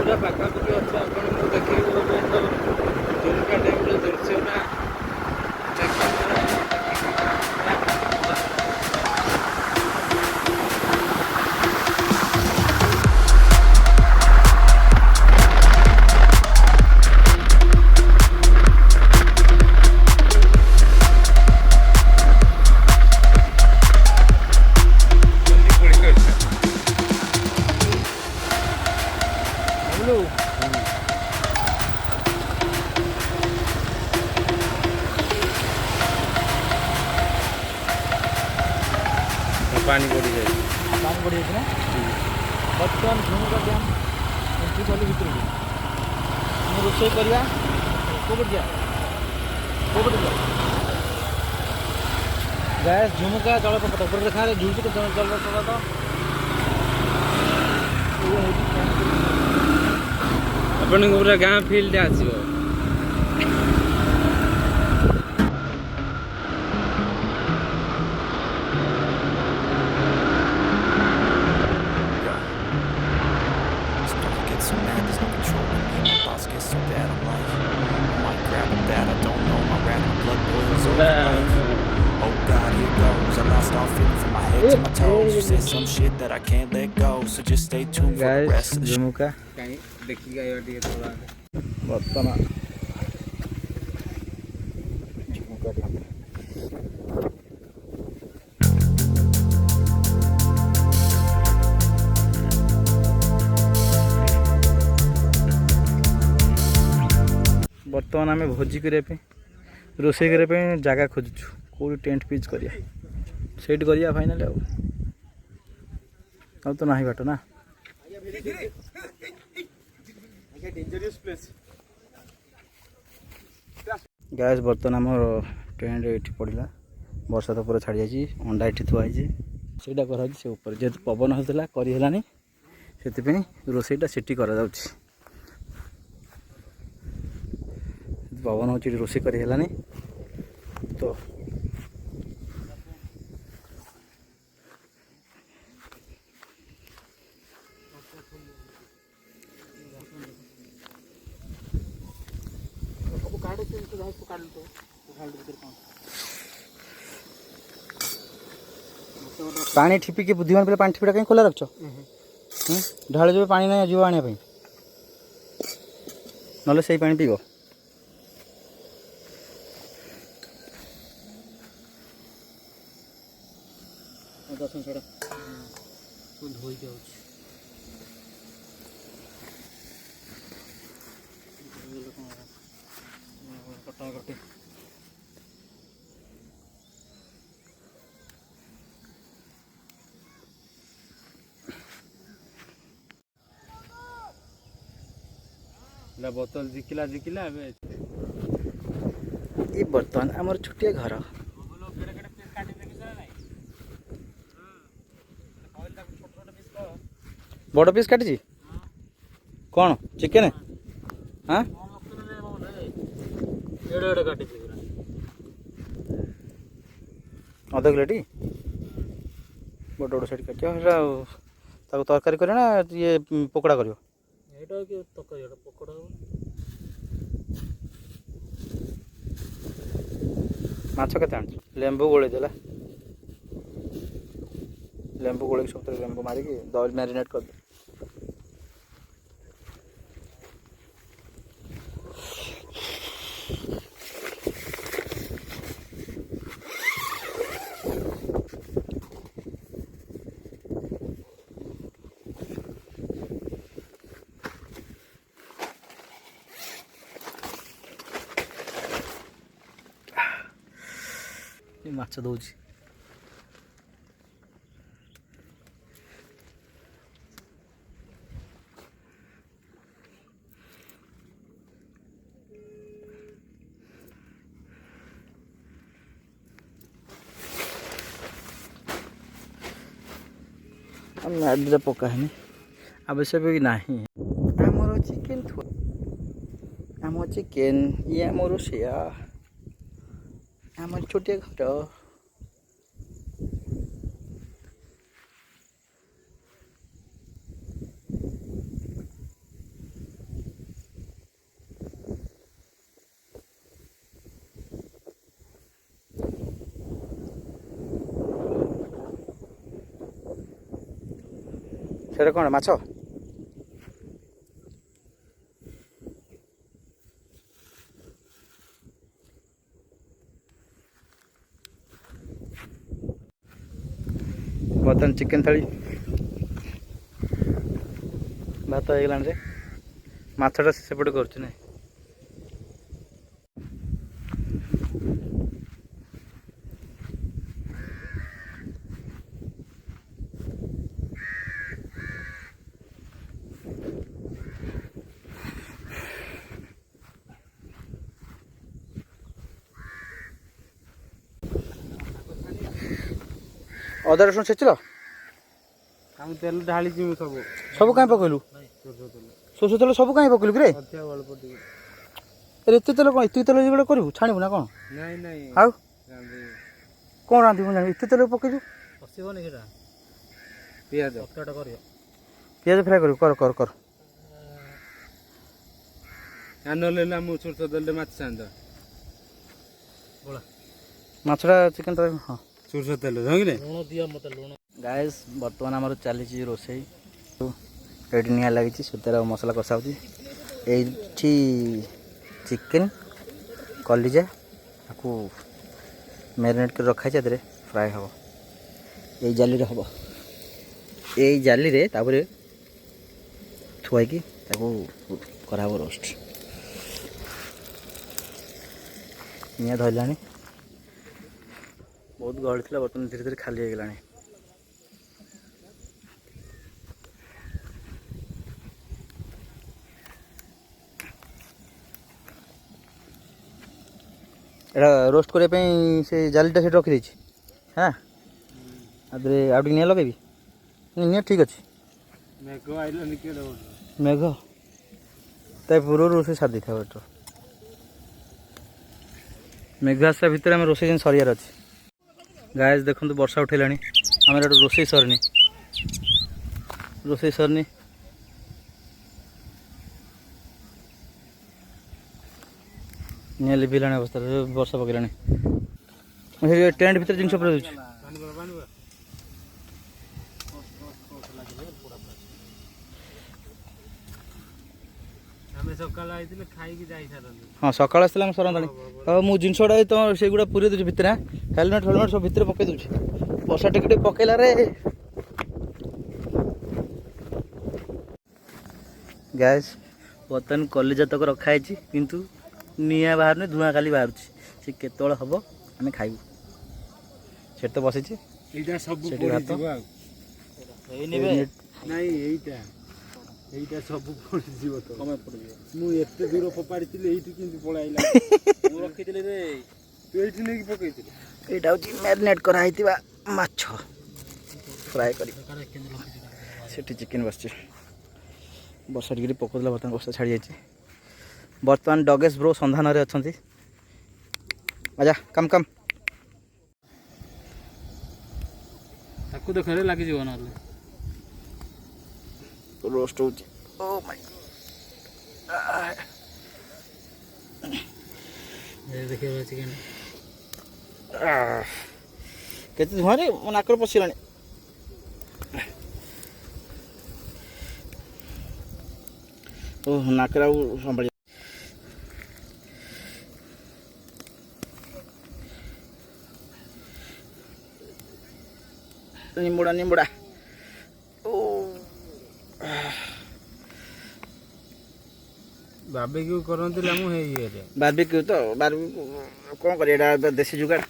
पूरा पाखापाखि अच्छे आपको देखिए झुमका डैम दृश्यटा पानी बढ़ी जाए पानी बढ़ी जाए बर्तमान झुमका डैम एंट्री कलु भितर रोषे करवा कौट जा गैस झुमका जलप्रपात ऊपर देखा झुमकी तो जलप्रपात अपन पूरा गाँ फिल्ड आसो some shit that I can't let go, so just stay tuned for the rest of the झुमका कहीं देखी गया टिके थोड़ा बर्तमान झुमका डैम बर्तमान आम भोजी करने रोषे करने जगह खोजुचु कौट टेंट पिच करिया सेट करिया फाइनल अब तो नहीं बाट ना गैस बर्तमान आम टेंट ये पड़ा वर्षा तो पूरा छाड़ी जाइए अंडा ये थुआई से ऊपर जेहतु पवन होता करनी से रोषेटा सेठी करा पवन हो रोषे करी तो पानी ठिपी के बुद्धिमान पे पानी ठिपीटा कहीं खोला रख ढाल जो पानी ना जीव आने ना से पानी पीब धोई कटाकटी बोतल जिकिला जिकिला ये बर्तमान आमर छोटिया घर बड़ पीस काटी कौन चिकेन हाँ अध किलोटी बड़ बड़ साइड काट तरकारी कर ये पकोड़ा कर माछ के लेंबू गोले देला लेंबू गोले सब लेंबू मारिकी दही मैरिनेट कर दे माछ दौची मैड पका है आवश्यक भी ना आमर चिकेन आम चिकेन ये आम रोषिया आम छोटिया घर ସେଇଟା କ'ଣ ମାଛ? ବର୍ତ୍ତମାନ ଚିକେନ୍ ଥାଳି ଭାତ ହେଇଗଲାଣି ରେ। ମାଛଟା ସେପଟେ କରୁଛି ନାଇଁ। ଅଦା ରସୁଣ ଛେଚିଲ? ଆମେ ତେଲ ଢାଳିଛି ମୁଁ ସବୁ। ସବୁ କାହିଁ ପକେଇଲୁ? ସୋରିଷ ତେଲ ସବୁ କାହିଁ ପକେଇଲୁ କିରେ? ଅଳ୍ପ ଟିକେ। ଏତେ ତେଲ କ'ଣ? ଏତେ ତେଲ ଏଗୁଡ଼ା କରିବୁ? ଛାଣିବୁ ନା କ'ଣ? ନାଇଁ ନାଇଁ। ଆଉ କ'ଣ ରାନ୍ଧିବୁ ଜାଣିବୁ? ଏତେ ତେଲ ପକେଇଛୁ? ପଶିବନି ସେଟା। ପିଆଜ କରିବ। ପିଆଜ ଫ୍ରାଏ କରିବୁ? କର କର କର। ନହେଲେ ମୁଁ ସୋରିଷ ତେଲରେ ମାଛ ଛାଣିଦ। ମାଛଟା ଚିକେନ୍ ତରକାରୀ ହଁ ସୋରିଷ ତେଲ ଲୁଣ ଦିଅ ମତେ ଲୁଣ। ଗାଇସ୍ ବର୍ତ୍ତମାନ ଆମର ଚାଲିଛି ରୋଷେଇ। ଏଇଠି ନିଆଁ ଲାଗିଛି, ସେଥିରେ ମସଲା କଷା ହେଉଛି। ଏଇଠି ଚିକେନ୍ କଲିଜା ତାକୁ ମ୍ୟାରିନେଟ୍ କରି ରଖାଯାଇଛି, ଏଥିରେ ଫ୍ରାଏ ହେବ। ଏଇ ଜାଲିରେ ହେବ। ଏଇ ଜାଲିରେ ତାପରେ ଥୁଆଇକି ତାକୁ କରାହେବ ରୋଷ୍ଟ। ନିଆଁ ଧରିଲାଣି। ବହୁତ ଗହଳି ଥିଲା, ବର୍ତ୍ତମାନ ଧୀରେ ଧୀରେ ଖାଲି ହେଇଗଲାଣି। ଏଇଟା ରୋଷ୍ଟ କରିବା ପାଇଁ ସେ ଜାଲିଟା ସେଠି ରଖିଦେଇଛି। ହଁ ଆଦେହରେ ଆଉ ଟିକେ ନିଆଁ ଲଗେଇବି। ନିଆଁ ଠିକ୍ ଅଛି। ମେଘ ତା ପୂର୍ବରୁ ରୋଷେଇ ସାରି ଦେଇଥାଉ। ଏଠୁ ମେଘ ଆସିବା ଭିତରେ ଆମେ ରୋଷେଇ ଯେମିତି ସରିବାର ଅଛି। ଗାଇସ୍ ଦେଖନ୍ତୁ ବର୍ଷା ଉଠେଇଲାଣି, ଆମର ଏଠୁ ରୋଷେଇ ସରିନି। ନିଆଁ ଲିଭିଲାଣି ଅବସ୍ଥାରେ ବର୍ଷା ପକେଇଲାଣି। ମୁଁ ସେ ଟେଣ୍ଟ ଭିତରେ ଜିନିଷ ପୁରେଇ ଦେଉଛି। ହଁ ସକାଳ ଆସିଥିଲା ଆମେ ସରନ୍ତାଣି। ଆଉ ମୁଁ ଜିନିଷଟା ତୁମ ସେଗୁଡ଼ା ପୁରେଇ ଦେଉଛି ଭିତରେ। ହେଲମେଟ୍ ଫେଲମେଟ୍ ସବୁ ଭିତରେ ପକେଇ ଦେଉଛି। ବର୍ଷା ଟିକେ ଟିକେ ପକେଇଲାରେ ଗ୍ୟାସ୍ ବର୍ତ୍ତମାନ କଲିଜା ତକ ରଖା ହେଇଛି, କିନ୍ତୁ ନିଆଁ ବାହାରୁନି, ଧୂଆଁ ଖାଲି ବାହାରୁଛି। ସେ କେତେବେଳେ ହେବ ଆମେ ଖାଇବୁ। ସେଠି ତ ବସିଛି। ଏଇଟା ସବୁ ଏଇଟା ସବୁ ପଡ଼ିଯିବ ତ। ମୁଁ ଏତେ ଦୂର ଫୋପାଡ଼ିଥିଲି, ଏଇଠି କିନ୍ତୁ ପଳାଇଲା। ମୁଁ ରଖିଥିଲି ରେ, ତୁ ଏଇଠି ନେଇକି ପକେଇଥିଲି। ଏଇଟା ହେଉଛି ମ୍ୟାରିନେଟ୍ କରାହେଇଥିବା ମାଛ ଫ୍ରାଏ କରି। ସେଠି ଚିକେନ୍ ବସିଛି। ବର୍ଷା ଟିକେ ପକାଉଥିଲା, ବର୍ତ୍ତମାନ ବର୍ଷା ଛାଡ଼ି ଯାଇଛି। ବର୍ତ୍ତମାନ ଡଗେଶ ବ୍ରୋ ସନ୍ଧାନରେ ଅଛନ୍ତି। ଆଜା କମ୍ କମ୍। ତାକୁ ଦେଖରେ ଲାଗିଯିବ ନହେଲେ। ରୋଷ୍ଟ ହେଉଛି। ଓ ମାଇ ଦେଖିବ ଚିକେନ୍ କେତେ ଧୂଆଁରେ ମୋ ନାକରେ ପଶିଲାଣି। ଓ ନାକରେ ଆଉ ସମ୍ଭାଳି। ନିମ୍ବୁଡ଼ା ବାର୍ବିକ୍ୟୁ କରନ୍ତି ମୁଁ ହେଇ ଇଏରେ। ବାର୍ବିକ୍ୟୁ ତ ବାର୍ବିକ୍ୟୁ କ'ଣ କରିବା, ଏଇଟା ଦେଶୀ ଯୁଗାଡ଼।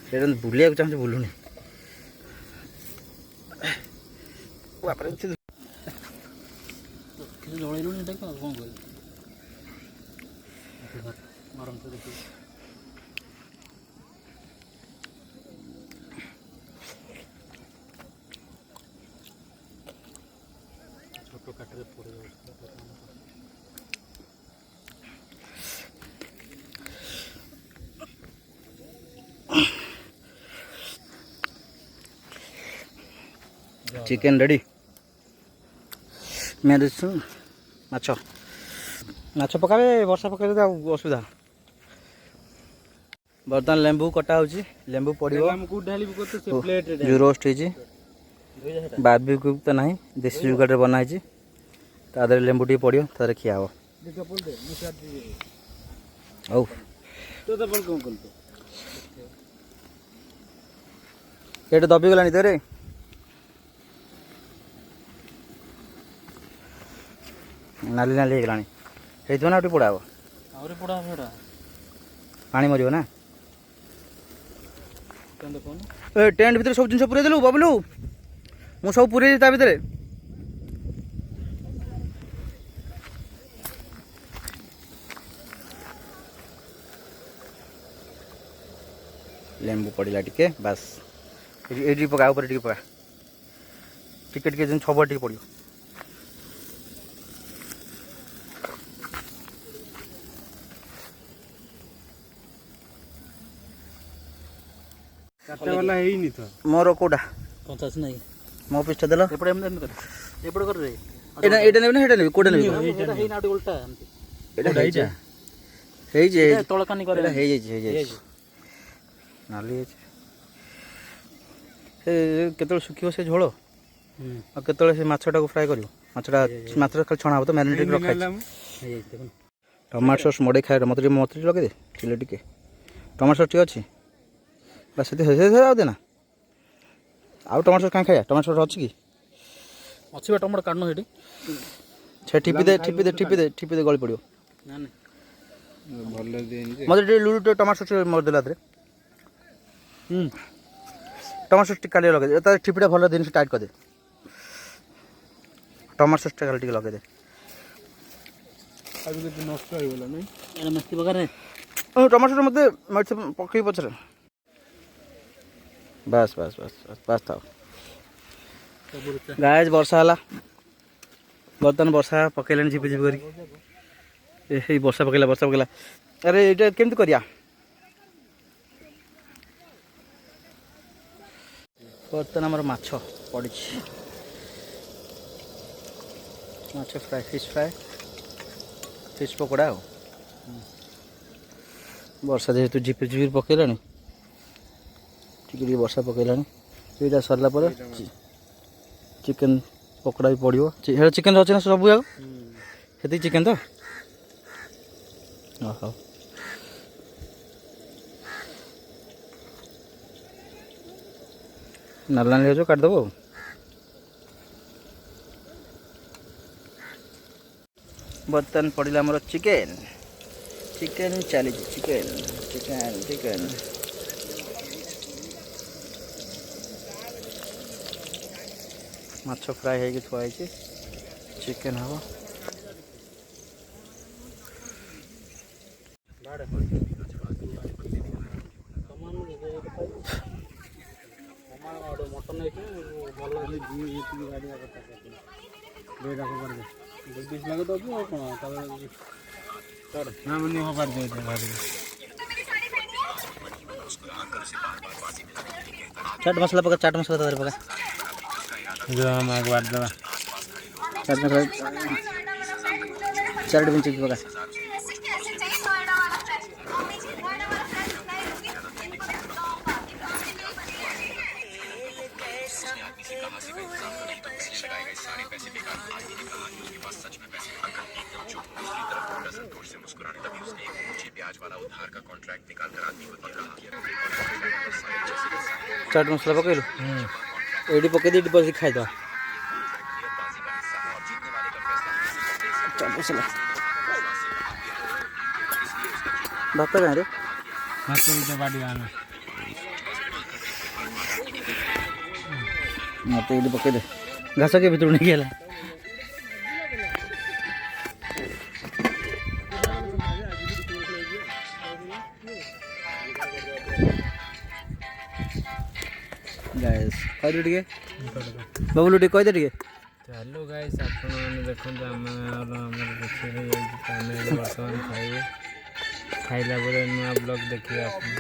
ସେଇଟା ବୁଲିବାକୁ ଚାହୁଁଛି, ବୁଲୁନି। କିଛି ଜଳେଇଲୁଣି ଏଟାକୁ, ଆଉ କ'ଣ କରିବି? ଗରମ ତ ଦେଖିବି। ଛୋଟ କାଠରେ ପୋଡ଼ି ଯାଉଛି। Chicken ready. ମ୍ୟାରିନେସନ୍ ମାଛ ପକାବେ, ବର୍ଷା ପକାଇଲେ ଆଉ ଅସୁବିଧା। बर्तमान लेंबू कटा होची लेंबू पड़िबो हम को ढाली को से प्लेट रे जो रोस्ट होची बारबेक्यू तो नहीं देसी जुगाड़ बनाई छी तादर लेंबू टी पड़ियो तादर खिया हो देखा बोल दे मुसा दी औ तो बोल कौन बोल तो एट दबी गलानी तेरे नाली नाली गलानी हेइतो ना उठी पड़ाबो और पड़ा फेड़ा पानी मरियो ना केंद कोन ए टेंट भीतर सब जिंस पुरे देलु बबलू मु सब पुरे ता भीतर लेंबू पड़िला टिके बस एडी पका ऊपर टिके पका टिके टिके जन छबो टिके पड़ियो काटे वाला है ही नहीं तो मोर कोडा पंचास नहीं मो पिस्टा देलो एपड़े हम कर एपड़े कर रे एटा एटा नेबे ना हेटा नेबे कोडा नेबे एटा हे नाटी उल्टा एटा हेइ जा हेइ जे तळकानी करे एटा हेइ जे नाली है से केतल सुखियो से झोल और केतल से माछटा को फ्राई करियो माछटा खाली छणा हो तो मैरिनेट रखा टमाटो सॉस मडे खाए मत लगे दे किलो टिके टमाटो सॉस टी अच्छी बस से आ देना आउ टमाटो सॉस कहाँ खाया टमाटो सॉस अच्छी कि अच्छी टमाटो काटनो हेटी छे टिपी दे गली पड़ियो ना ना भले देन जे मते लुडु टमाटो सॉस मर देला रे टमाटो सॉस टिका लगे दे ता टिपीटा भल दिन से टाइट कर दे टमाटो सॉस टिका लगे दे आज के नष्ट हो गेला नहीं एना मस्ती बगर रे टमाटो सॉस मते मर्च पकई पछरे बस था गाइस वर्षा हला बर्तन वर्षा पकैलानी झिपि झिपि करी ए वर्षा पकैला अरे एटा केमति करिया बर्तन हमर माछ पड़ी माछ फ्राई फिश पकोड़ा हो वर्षा जेहेतु झिपि झिपि पकैलानी टिके वर्षा पकैलानी एटा सरला पर चिकन पकोड़ा भी पड़ो चिकन अच्छे ना सब आगे हेती चिकन तो हाँ नाल नाल हो काटदेव बर्तन पड़ा मोर चिकेन चली चिकेन माछ फ्राई है थुआई चिकेन हम मटन भल लगे तो चाट मसाला पका पका चाट मसाला 4 टेबल चिकन पका चाट मसाला पकईलु ये पकई दे बस खाई दो चाट मसाला भात कहाँ रे मत ये पकई दे घास के भीतर नहीं गला गाइस कह दे टिके बबलू टिके कह दे टिके चलो गाइस आपण माने देखंतु हमर देखिले जाई वर्तमान खाइबे खाइला बरे नया ब्लॉग देखिए आपण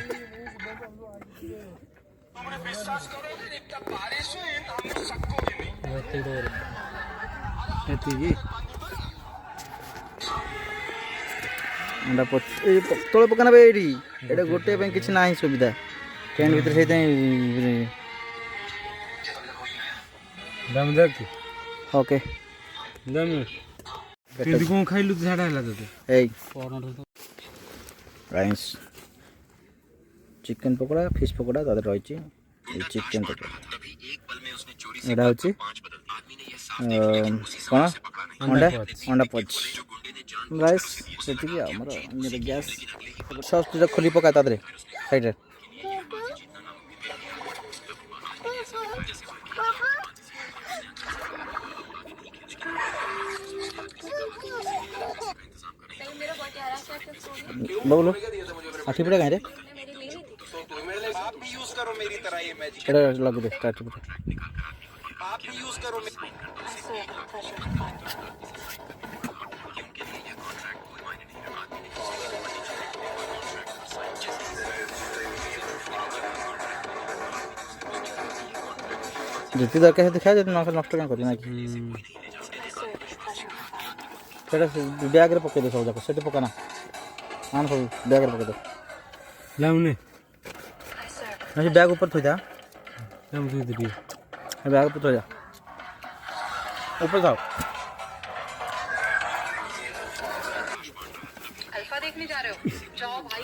अंडा तले पकाना एटी ये गोटे किसी ना सुविधा ट्रेन भीतर से दम देख ओके दम केंदी कोन खाइलु झाडा हला तते ए rice chicken pakoda fish pakoda तादर रही चिकन पकोड़ा एटा हूँ कौन अंडा अंडा पच राइस से गैस सस खोली पका तादरे साइड बोलो आठी पड़े कहीं रे लग दे आठी पड़े जितनी दरकार है दिखा नष्ट क्या कर बैग पकई दे सब जाक से पकाना आन सब बैग पकई दे लाउने बैग ऊपर थोड़ा बैग ऊपर थोड़ा ऊपर जाओ अल्फा देखने जा रहे हो जाओ भाई।